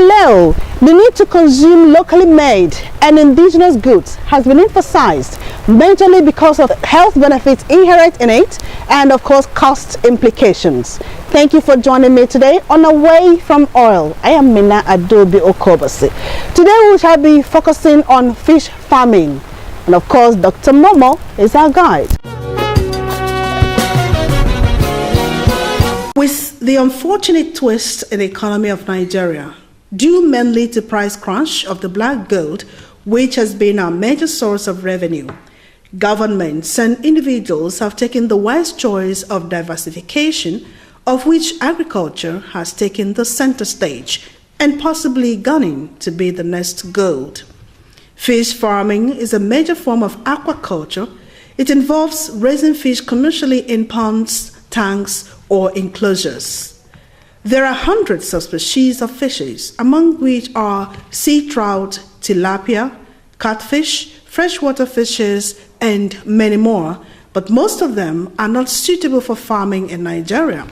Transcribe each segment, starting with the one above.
Hello! The need to consume locally made and indigenous goods has been emphasized majorly because of health benefits inherent in it and of course cost implications. Thank you for joining me today on Away from Oil. I am Mina Adobe Okobasi. Today we shall be focusing on fish farming, and of course Dr. Momo is our guide. With the unfortunate twist in the economy of Nigeria, due mainly to price crunch of the black gold, which has been our major source of revenue, governments and individuals have taken the wise choice of diversification, of which agriculture has taken the center stage and possibly gunning to be the next gold. Fish farming is a major form of aquaculture. It involves raising fish commercially in ponds, tanks, or enclosures. There are hundreds of species of fishes, among which are sea trout, tilapia, catfish, freshwater fishes, and many more, but most of them are not suitable for farming in Nigeria,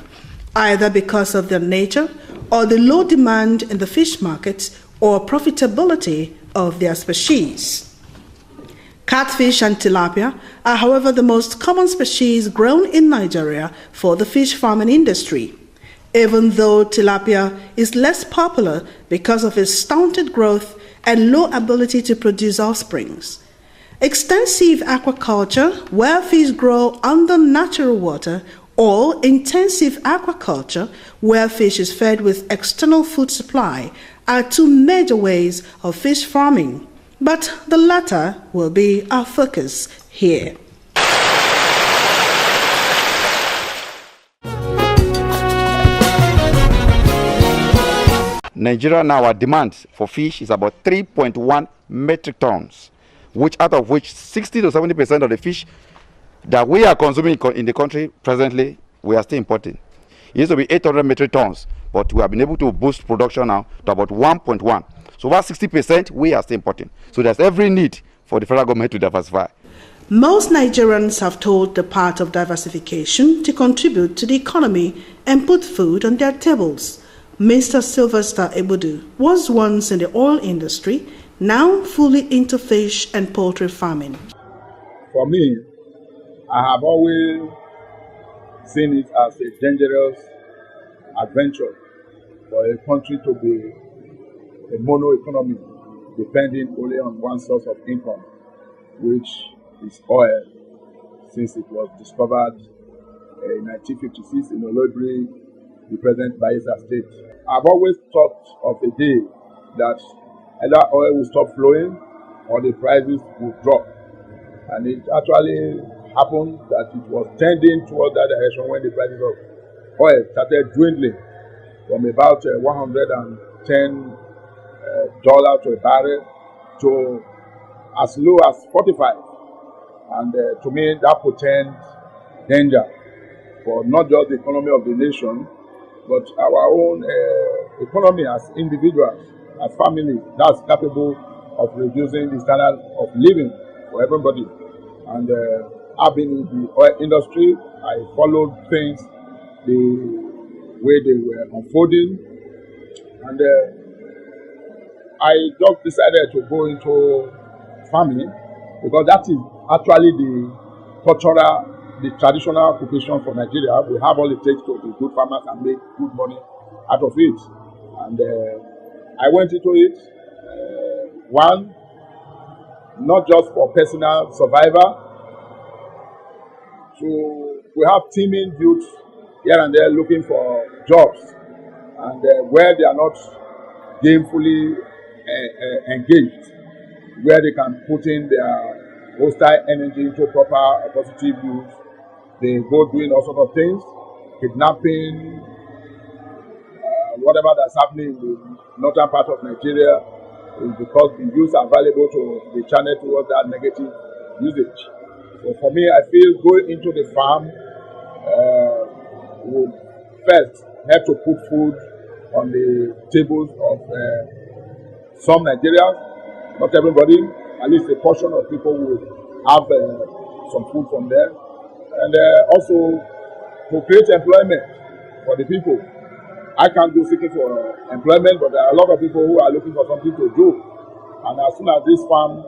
either because of their nature or the low demand in the fish market or profitability of their species. Catfish and tilapia are, however, the most common species grown in Nigeria for the fish farming industry, even though tilapia is less popular because of its stunted growth and low ability to produce offsprings. Extensive aquaculture, where fish grow under natural water, or intensive aquaculture, where fish is fed with external food supply, are two major ways of fish farming. But the latter will be our focus here. Nigeria now, our demand for fish is about 3.1 metric tons, out of which 60 to 70% of the fish that we are consuming in the country presently, we are still importing. It used to be 800 metric tons, but we have been able to boost production now to about 1.1. So about 60% we are still importing. So there's every need for the federal government to diversify. Most Nigerians have told the part of diversification to contribute to the economy and put food on their tables. Mr. Sylvester Ebudu was once in the oil industry, now fully into fish and poultry farming. For me, I have always seen it as a dangerous adventure for a country to be a mono economy, depending only on one source of income, which is oil, since it was discovered in 1956 in Olobri, the present Bayelsa State. I've always thought of a day that either oil will stop flowing or the prices will drop. And it actually happened that it was tending towards that direction when the prices of oil started dwindling from about $110 to a barrel to as low as 45. And to me, that portends danger for not just the economy of the nation, but our own economy as individuals, as families, that's capable of reducing the standard of living for everybody. And I've been in the oil industry. I followed things the way they were unfolding. And I just decided to go into farming because that is actually the traditional occupation for Nigeria. We have all it takes to be good farmers and make good money out of it. And I went into it, one, not just for personal survival. So we have teaming youth here and there looking for jobs, and where they are not gainfully engaged, where they can put in their hostile energy into proper positive use. They go doing all sorts of things, kidnapping, whatever that's happening in the northern part of Nigeria is because the youths are valuable to be channeled towards that negative usage. So for me, I feel going into the farm would first help to put food on the tables of some Nigerians, not everybody, at least a portion of people will have some food from there. And also to create employment for the people. I can't go seeking for employment, but there are a lot of people who are looking for something to do. And as soon as this farm,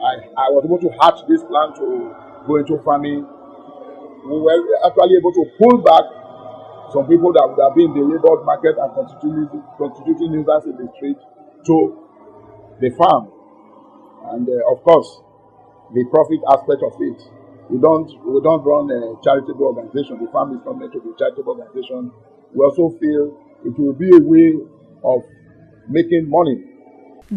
I was able to hatch this plan to go into farming, we were actually able to pull back some people that would have been in the labor market and constituting nuisance in the street to the farm. And of course, the profit aspect of it. We don't run a charitable organization. The farm is not meant to be a charitable organization. We also feel it will be a way of making money.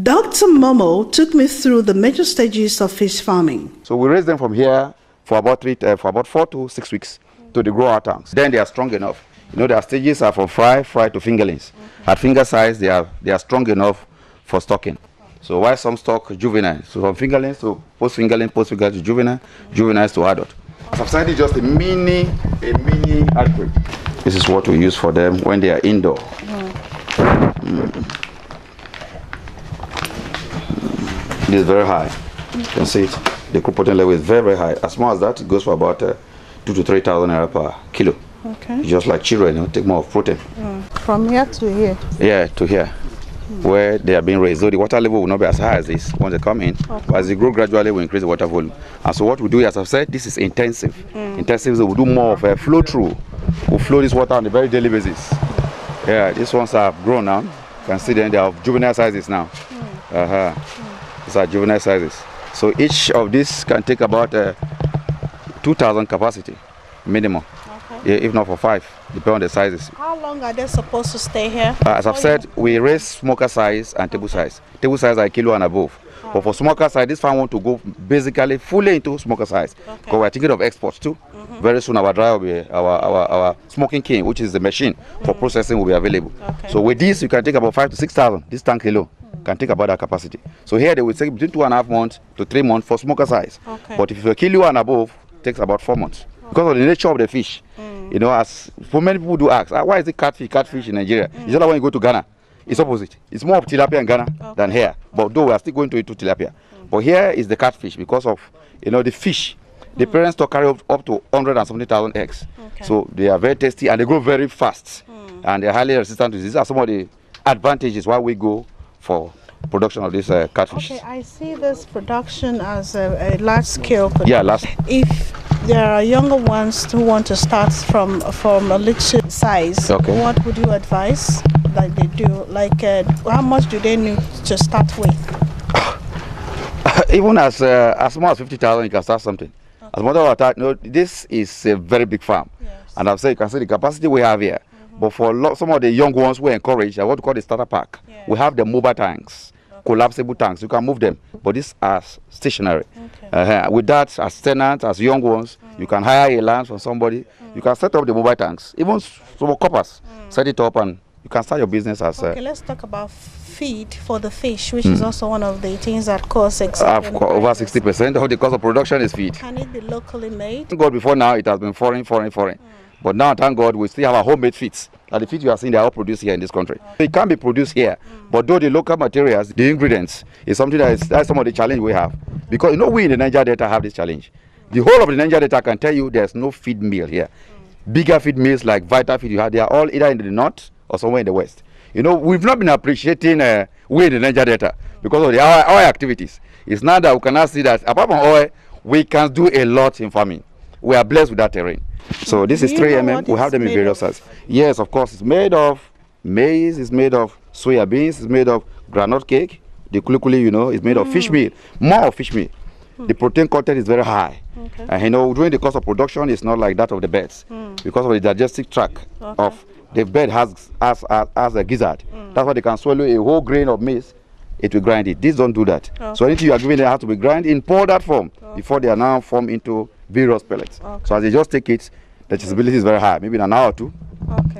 Dr. Momoh took me through the major stages of fish farming. So we raise them from here for about 4 to 6 weeks to the grower tanks. Then they are strong enough. You know, their stages are from fry to fingerlings. At finger size, they are strong enough for stocking. So while some stock juvenile, so from fingerlings to post-fingerling to juvenile, juveniles to adult. Subsidence is just a mini outbreak. This is what we use for them when they are indoor. This is very high. You can see it. The crude protein level is very, very high. As small as that, it goes for about 2,000 to 3,000 naira per kilo. Okay. Just like children, you know, take more of protein. From here to here? Yeah, to here, where they are being raised. So the water level will not be as high as this once they come in. Okay. But as they grow gradually, we increase the water volume. And so what we do, as I've said, this is intensive. Intensive, so we do more of a flow through. We flow this water on a very daily basis. Yeah, these ones are grown now. You can see them, they are juvenile sizes now. These are juvenile sizes. So each of these can take about 2,000 capacity, minimum. Okay. Yeah, if not for 5, depending on the sizes. How long are they supposed to stay here? As I've said, we raise smoker size and table size. Table size are a kilo and above. But for smoker size, this farm want to go basically fully into smoker size. Because we're thinking of exports too. Very soon our dryer will be, our smoking king, which is the machine for processing, will be available. So with this, you can take about 5,000 to 6,000. This tank alone can take about that capacity. So here they will take between 2.5 months to 3 months for smoker size. But if it's a kilo and above, it takes about 4 months. Because of the nature of the fish. You know, as for many people do ask, why is it catfish in Nigeria? It's not like when you go to Ghana. It's opposite. It's more of tilapia in Ghana than here. But though we are still going to tilapia. But here is the catfish because of, you know, the fish. The parents stock carry up to 170,000 eggs. So they are very tasty and they grow very fast. And they are highly resistant to disease. These are some of the advantages why we go for production of this catfish. Okay, I see this production as a large scale production. Yeah, If there are younger ones who want to start from a little size, what would you advise that they do? Like, how much do they need to start with? Even as small as 50,000, you can start something. As a matter of fact, no, this is a very big farm. And I've said, you can see the capacity we have here. But for some of the young ones we encourage, what we call the starter pack, we have the mobile tanks, collapsible tanks. You can move them, but these are stationary. With that, as tenants, as young ones, you can hire a land from somebody. You can set up the mobile tanks, even some coppers. Set it up and you can start your business as Okay, let's talk about feed for the fish, which is also one of the things that costs exactly over 60% of the cost of production is feed. Can it be locally made? Thank God, before now it has been foreign. But now, thank God, we still have our homemade feeds. Like the feeds you are seeing, they are all produced here in this country. It can be produced here, but though the local materials, the ingredients, is something that's some of the challenge we have. Because you know, we in the Niger Delta have this challenge. The whole of the Niger Delta can tell you there's no feed mill here. Bigger feed mills like Vita Feed you have, they are all either in the north or somewhere in the west. You know, we've not been appreciating we in the Niger Delta because of the oil activities. It's now that we can now see that apart from oil, we can do a lot in farming. We are blessed with that terrain. So this is 3mm. We have them in various sizes. Yes, of course. It's made of maize. It's made of soya beans. It's made of groundnut cake. The kulikuli, you know, is made of fish meal. More of fish meal. The protein content is very high. And you know, during the course of production, it's not like that of the birds because of the digestive tract of the bird has a gizzard. That's why they can swallow a whole grain of maize. It will grind it. These don't do that. So anything you are giving them has to be ground in powdered form before they are now formed into various pellets. So as they just take it, the traceability is very high. Maybe in an hour or two,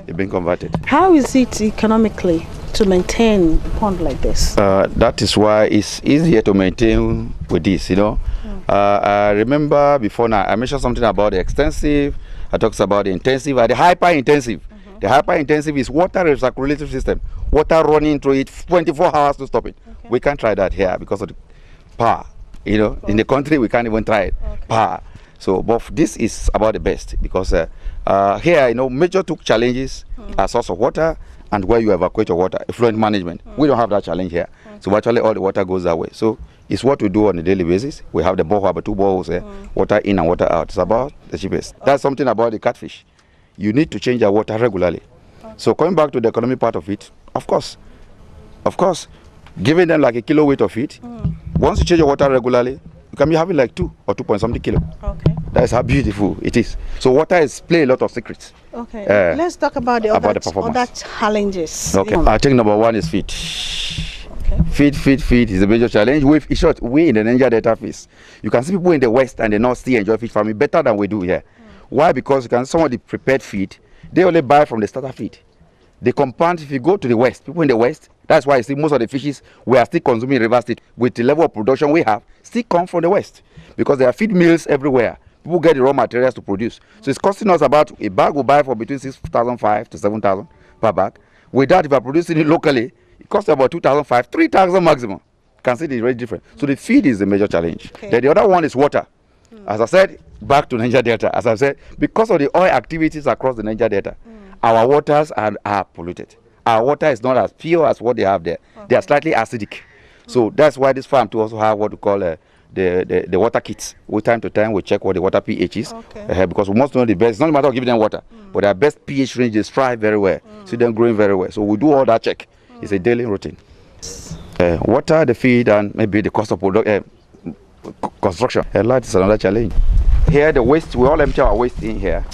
they've been converted. How is it economically to maintain a pond like this? That is why it's easier to maintain with this, you know. I remember before now, I mentioned something about the extensive, I talked about the intensive, and the hyper-intensive. The hyper-intensive is water recirculative system. Water running through it 24 hours to stop it. We can't try that here because of the power. You know, in the country we can't even try it. Power. So, but this is about the best because here, major two challenges are source of water and where you evacuate your water, effluent management. We don't have that challenge here. So virtually all the water goes that way. So it's what we do on a daily basis. We have the borehole, but 2 boreholes here, water in and water out. It's about the cheapest. That's something about the catfish. You need to change your water regularly. So coming back to the economic part of it, of course, giving them like a kilo weight of feed, once you change your water regularly, you can be having like 2 or 2 point something kilo. Okay. That's how beautiful it is. So water is play a lot of secrets. Okay. Let's talk about the other challenges. Okay. I think number 1 is feed. Okay. Feed is a major challenge. In short, we in the Niger Delta face. You can see people in the west and the north still enjoy fish farming better than we do here. Why? Because some of the prepared feed, they only buy from the starter feed. They compound. If you go to the west, people in the west, that's why you see most of the fishes we are still consuming in Rivers State with the level of production we have still come from the west because there are feed mills everywhere. People get the raw materials to produce. So it's costing us about, a bag will buy for between 6,500 to 7,000 per bag. With that, if you are producing it locally, it costs about 2,500, 3,000 maximum. You can see the very different. So the feed is the major challenge. Okay. Then the other one is water. As I said, back to Niger Delta, as I said, because of the oil activities across the Niger Delta, our waters are polluted. Our water is not as pure as what they have there. Okay. They are slightly acidic. So that's why this farm to also have what we call the water kits. With time to time, we check what the water pH is. Okay. Because we must know the best. It's not a matter of giving them water, but their best pH range is thrive very well. See them growing very well. So we do all that check. It's a daily routine. Water, the feed, and maybe the cost of construction. That is another challenge. Here, the waste, we all empty our waste in here.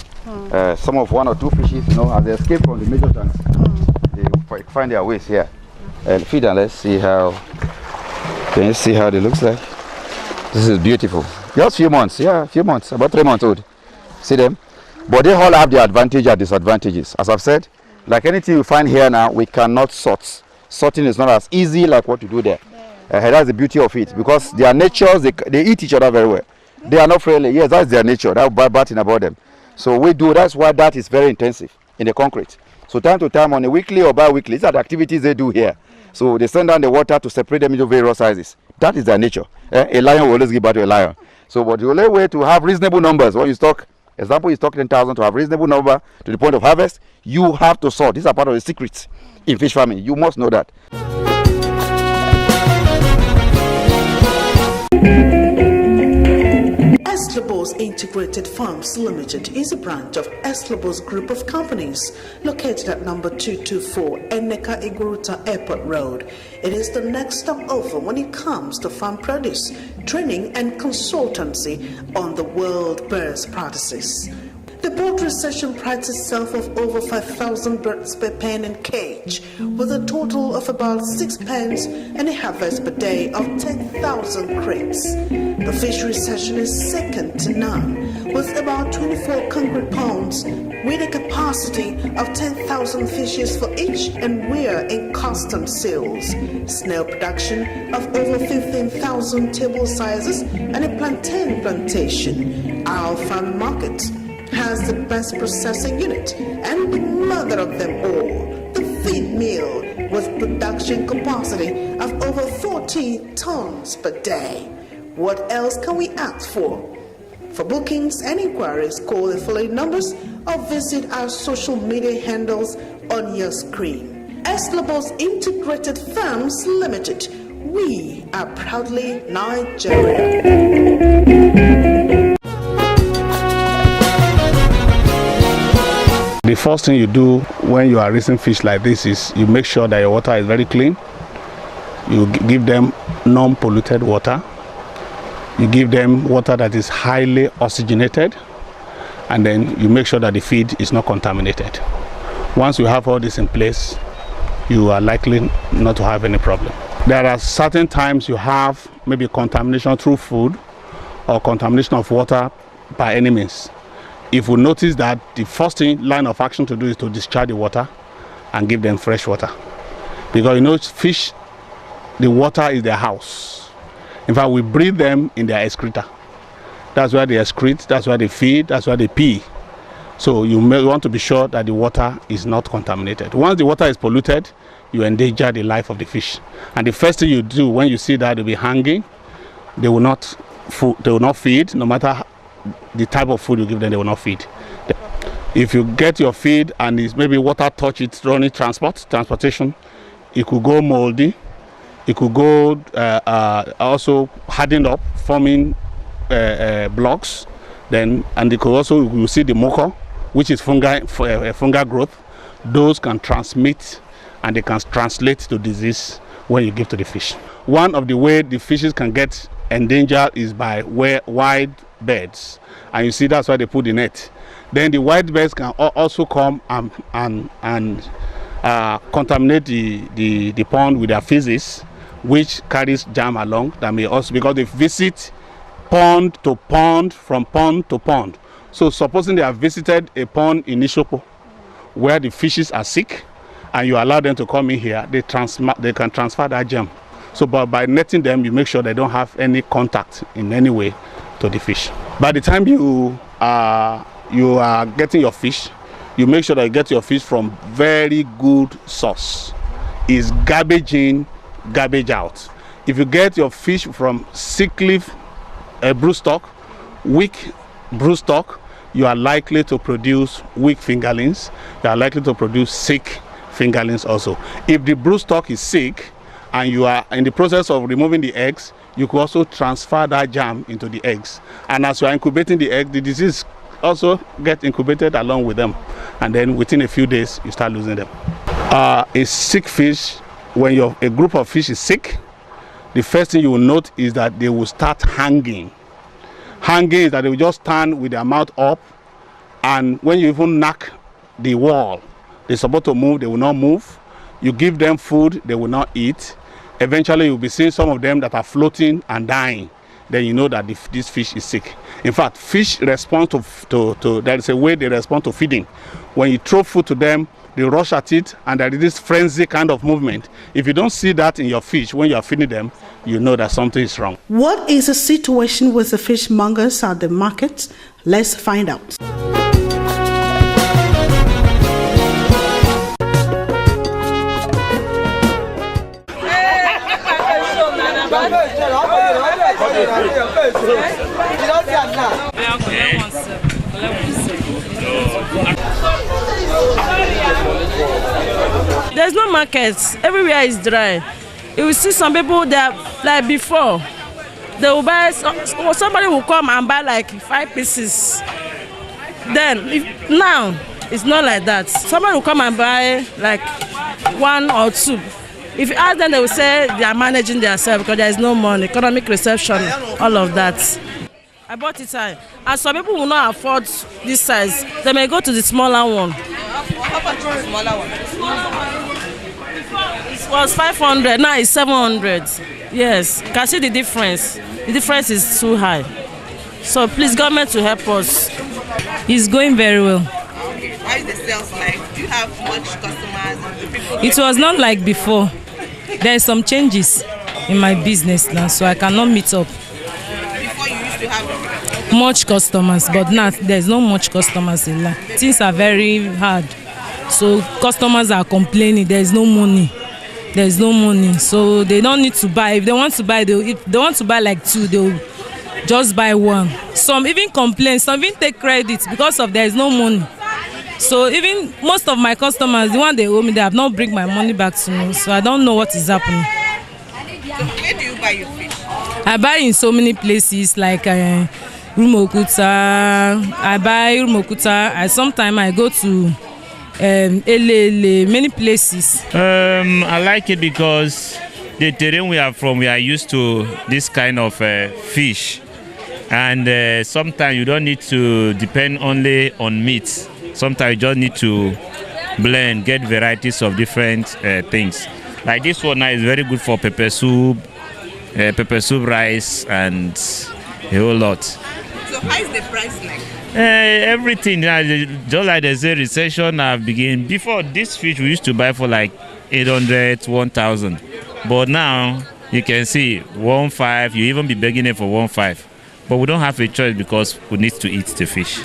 Some of 1 or 2 fishes, as they escape from the major tanks, they find their waste here. Feed and let's see how. Can you see how they looks like? This is beautiful. Just few months, about 3 months old. See them? But they all have their advantage and disadvantages. As I've said, like anything you find here now, we cannot sort. Sorting is not as easy like what you do there. That's the beauty of it because their natures, they eat each other very well. They are not friendly. Yes, that's their nature. That's bad thing about them. So we do. That's why that is very intensive in the concrete. So time to time, on a weekly or bi-weekly, these are the activities they do here. So they send down the water to separate them into various sizes. That is their nature. A lion will always give birth to a lion. So, but the only way to have reasonable numbers, when you stock, example, you stock 10,000 to have reasonable number to the point of harvest, you have to sort. These are part of the secrets in fish farming. You must know that. Eslabos Integrated Farms Limited is a branch of Eslabos Group of Companies located at number 224 Enneka Iguruta Airport Road. It is the next stop over when it comes to farm produce, training and consultancy on the world best practices. The board recession prides itself of over 5,000 birds per pen and cage, with a total of about 6 pens and a harvest per day of 10,000 crates. The fish recession is second to none, with about 24 concrete ponds, with a capacity of 10,000 fishes for each, and we're in constant sales. Snail production of over 15,000 table sizes and a plantain plantation. Our farm market has the best processing unit and the mother of them all, the feed mill, with production capacity of over 40 tons per day. What else can we ask for? For bookings and inquiries, call the following numbers or visit our social media handles on your screen. Eslabos Integrated Farms Limited. We are proudly Nigeria. The first thing you do when you are raising fish like this is you make sure that your water is very clean. You give them non-polluted water. You give them water that is highly oxygenated, and then you make sure that the feed is not contaminated. Once you have all this in place, you are likely not to have any problem. There are certain times you have maybe contamination through food or contamination of water by any means. If we notice that, the first line of action to do is to discharge the water and give them fresh water. Because fish, the water is their house. In fact, we breed them in their excreta. That's where they excrete, that's where they feed, that's where they pee. So you may want to be sure that the water is not contaminated. Once the water is polluted, you endanger the life of the fish. And the first thing you do when you see that they'll be hanging, they will not feed, no matter the type of food you give them, they will not feed. If you get your feed and it's maybe water touch it during transportation, it could go moldy. It could go also hardened up, forming blocks. And they could also, you see the mucor, which is fungal growth. Those can transmit and they can translate to disease when you give to the fish. One of the ways the fishes can get endangered is by wide beds, and you see that's why they put the net. Then the white birds can also come and contaminate the pond with their feces, which carries germ along. That may also, because they visit pond to pond, from pond to pond. So supposing they have visited a pond in Ishopo where the fishes are sick, and you allow them to come in here, they can transfer that germ. So by netting them, you make sure they don't have any contact in any way to the fish. By the time you are getting your fish, you make sure that you get your fish from very good source. Is garbage in, garbage out. If you get your fish from sickly broodstock, weak broodstock, you are likely to produce weak fingerlings. You are likely to produce sick fingerlings also. If the broodstock is sick and you are in the process of removing the eggs, you could also transfer that germ into the eggs. And as you are incubating the egg, the disease also get incubated along with them. And then within a few days, you start losing them. A sick fish, when a group of fish is sick, the first thing you will note is that they will start hanging. Hanging is that they will just stand with their mouth up, and when you even knock the wall, they're supposed to move, they will not move. You give them food, they will not eat. Eventually you'll be seeing some of them that are floating and dying. Then you know that this fish is sick. In fact, fish respond to there is a way they respond to feeding. When you throw food to them, they rush at it, and there is this frenzy kind of movement. If you don't see that in your fish when you are feeding them, you know that something is wrong. What is the situation with the fishmongers at the market? Let's find out. There's no markets. Everywhere is dry. You will see some people that, like before, they will buy, somebody will come and buy like 5 pieces. Then, now, it's not like that. Somebody will come and buy like 1 or 2. If you ask them, they will say they are managing themselves because there is no money, economic recession, all of that. I bought it high. And some people will not afford this size. They may go to the smaller one. How much is the smaller one? It was 500, now it's 700. Yes, you can see the difference. The difference is too high. So please, government to help us. It's going very well. Okay. How is the sales like? Do you have much customers? It was not like before. There are some changes in my business now, so I cannot meet up. Before you used to have much customers, but now there's not much customers in line. Things are very hard. So customers are complaining there's no money. There's no money. So they don't need to buy. If they want to buy, if they want to buy like 2, they'll just buy 1. Some even complain, some even take credit because of there's no money. So even most of my customers, the one they owe me, they have not bring my money back to me. So I don't know what is happening. Where do you buy your fish? I buy in so many places like Rumokuta. I buy Rumokuta. Sometimes I go to Elele, many places. I like it because the terrain we are from, we are used to this kind of fish. And sometimes you don't need to depend only on meat. Sometimes you just need to blend, get varieties of different things. Like this one now is very good for pepper soup rice, and a whole lot. So how is the price like? Everything, just like there's a recession have begun. Before, this fish we used to buy for like 800, 1,000. But now, you can see 1,500, you even be begging it for 1,500. But we don't have a choice because we need to eat the fish.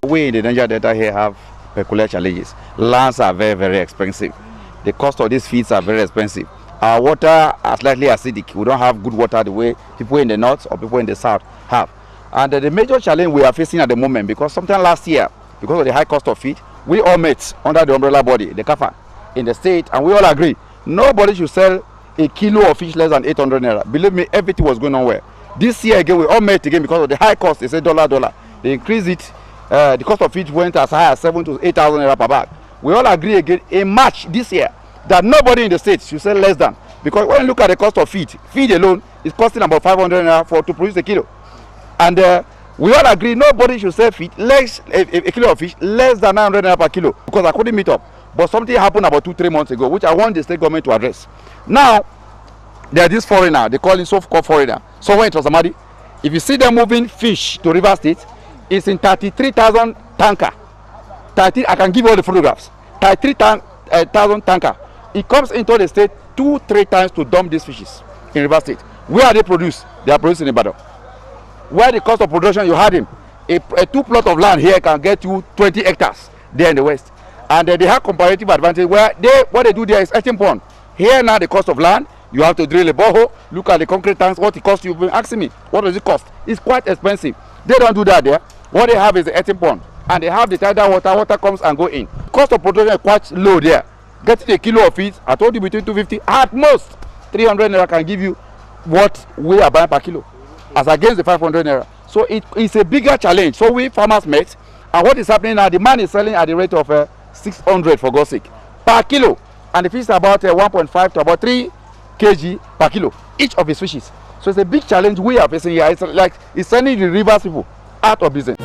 We in the Niger Delta here have peculiar challenges. Lands are very, very expensive. The cost of these feeds are very expensive. our water are slightly acidic. We don't have good water the way people in the north or people in the south have. And the major challenge we are facing at the moment, because sometime last year, because of the high cost of feed, we all met under the umbrella body, the CAFA, in the state, and we all agree nobody should sell a kilo of fish less than 800 naira. Believe me, everything was going on well. This year again, we all met again because of the high cost. They say dollar. They increased it. The cost of fish went as high as 7,000 to 8,000 naira per bag. We all agree again in March this year that nobody in the state should sell less than, because when you look at the cost of feed alone is costing about 500 naira to produce a kilo. And we all agree nobody should sell feed less a kilo of fish less than 900 naira per kilo, because I couldn't meet up. But something happened about 2-3 months ago, which I want the state government to address. Now, there are this foreigner, they call him so-called foreigner, somewhere in Transamadi. If you see them moving fish to River State, it's in 33,000 tanker. I can give you all the photographs. 33,000 tanker. It comes into the state 2-3 times to dump these fishes in River State. Where are they produced? They are produced in Ibadan. Where the cost of production, you had him. A 2 plot of land here can get you 20 hectares there in the west. And they have comparative advantage where what they do there is etching pond. Here now the cost of land, you have to drill a borehole, look at the concrete tanks, what it costs. You've been asking me, what does it cost? It's quite expensive. They don't do that there. What they have is the etching pond. And they have the tidal water comes and go in. Cost of production is quite low there. Getting a kilo of fish, I told you between 250, at most 300 naira can give you what we are buying per kilo, as against the 500 naira. So it's a bigger challenge. So we farmers met, and what is happening now, the man is selling at the rate of 600 for God's sake per kilo, and the fish is about 1.5 to about 3 kg per kilo each of his fishes. So it's a big challenge we are facing here. It's like it's sending the rivers people out of business.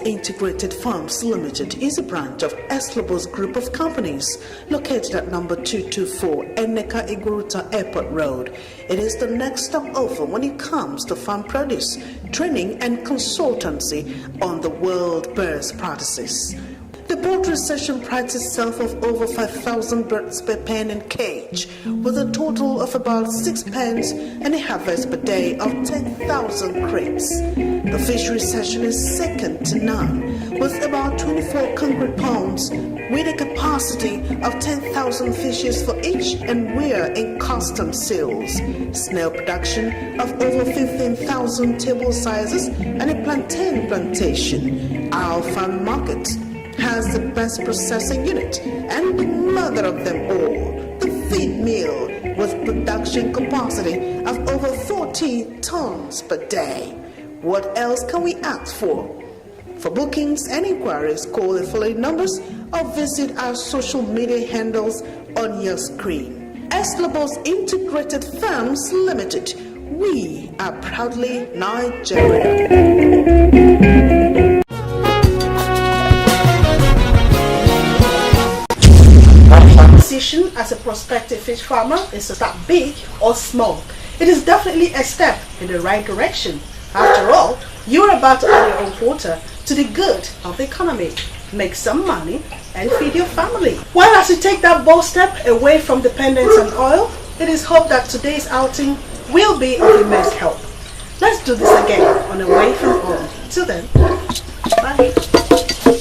Integrated Farms Limited is a branch of Eslobos Group of Companies located at number 224 Enneka Iguruta Airport Road. It is the next stop over when it comes to farm produce, training and consultancy on the world best practices. The poultry section prides itself of over 5,000 birds per pen and cage, with a total of about 6 pens and a harvest per day of 10,000 crates. The fishery section is second to none, with about 24 concrete ponds, with a capacity of 10,000 fishes for each, and we are in constant sales. Snail production of over 15,000 table sizes and a plantain plantation. Our farm market has the best processing unit and the mother of them all, the feed mill, with production capacity of over 40 tons per day. What else can we ask for? For bookings and inquiries, call the following numbers or visit our social media handles on your screen. Eslobos Integrated Farms Limited. We are proudly Nigeria. decision as a prospective fish farmer is to start big or small. It is definitely a step in the right direction. After all, you're about to add your own quota to the good of the economy, make some money, and feed your family. While as you take that bold step away from dependence on oil, it is hoped that today's outing will be of immense help. Let's do this again on Away from Oil. Till then, bye.